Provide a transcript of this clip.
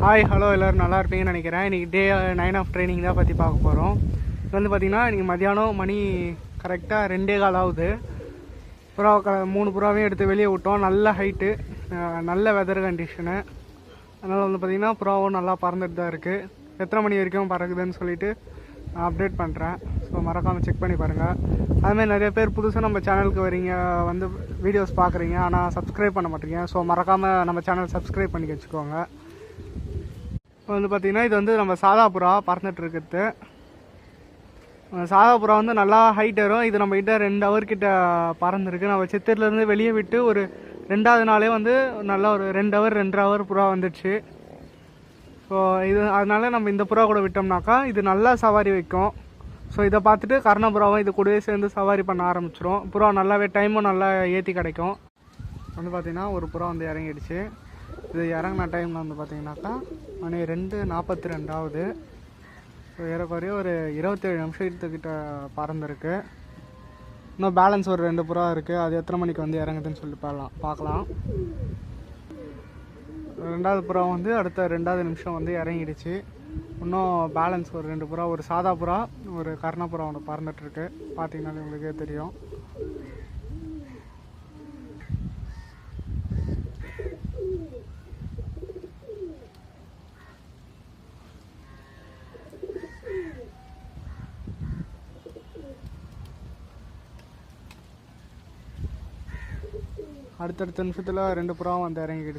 Hi hello எல்லோரும் நல்லா இருப்பீங்கன்னு நினைக்கிறேன். இன்றைக்கி டே 9 ஆஃப் ட்ரைனிங் தான் பற்றி பார்க்க போகிறோம். இது வந்து பார்த்திங்கன்னா இன்றைக்கி மதியானம் மணி கரெக்டாக 2:15 ஆகுது. புறா 3 புறாவையும் எடுத்து வெளியே விட்டோம். நல்ல ஹைட்டு, நல்ல வெதர் கண்டிஷனு. அதனால் வந்து பார்த்திங்கன்னா புறாவும் நல்லா பறந்துட்டு தான் இருக்குது. எத்தனை மணி வரைக்கும் பறக்குதுன்னு சொல்லிவிட்டு நான் அப்டேட் பண்ணுறேன். ஸோ மறக்காமல் செக் பண்ணி பாருங்கள். அதுமாதிரி நிறைய பேர் புதுசாக நம்ம சேனலுக்கு வரீங்க, வந்து வீடியோஸ் பார்க்குறீங்க, ஆனால் சப்ஸ்கிரைப் பண்ண மாட்டேங்க. ஸோ மறக்காமல் நம்ம சேனல் சப்ஸ்கிரைப் பண்ணி வச்சுக்கோங்க. இப்போ வந்து பார்த்திங்கன்னா இது வந்து நம்ம சாதா புறா பறந்துட்டுருக்குது. சாதா புறா வந்து நல்லா ஹைட் ஏறும். இது நம்மகிட்ட 2 ஹவர் கிட்ட பறந்துருக்கு. நம்ம சித்திரிலேருந்து வெளியே விட்டு ஒரு 2வது நாளே வந்து நல்லா ஒரு 2 ஹவர் 2.5 ஹவர் புறா வந்துடுச்சு. ஸோ இது அதனால நம்ம இந்த புறா கூட விட்டோம்னாக்கா இது நல்லா சவாரி வைக்கும். ஸோ இதை பார்த்துட்டு கர்ணபுறாவும் இது கூடவே சேர்ந்து சவாரி பண்ண ஆரம்பிச்சிடும். புறா நல்லாவே டைமும் நல்லா ஏற்றி கிடைக்கும். வந்து பார்த்திங்கன்னா ஒரு புறா வந்து இறங்கிடுச்சு. இது இறங்கின டைமில் வந்து பார்த்திங்கனாக்கா மணி 2:42 ஆகுது. ஸோ ஏறக்குறைய ஒரு 27 நிமிஷத்துக்கிட்ட பறந்துருக்கு. இன்னும் பேலன்ஸ் ஒரு 2 புறா இருக்குது. அது எத்தனை மணிக்கு வந்து இறங்குதுன்னு சொல்லி பார்க்கலாம். 2வது புறா வந்து அடுத்த 2வது நிமிஷம் வந்து இறங்கிடுச்சு. இன்னும் பேலன்ஸ் ஒரு 2 புறா, ஒரு சாதா புறா, ஒரு கர்ணபுறா ஒன்று பறந்துட்டுருக்கு. பார்த்தீங்கன்னாலே உங்களுக்கே தெரியும். அடுத்தடுத்த நிமிஷத்தில் 2 புறாவும் வந்து இறங்கிடுச்சு.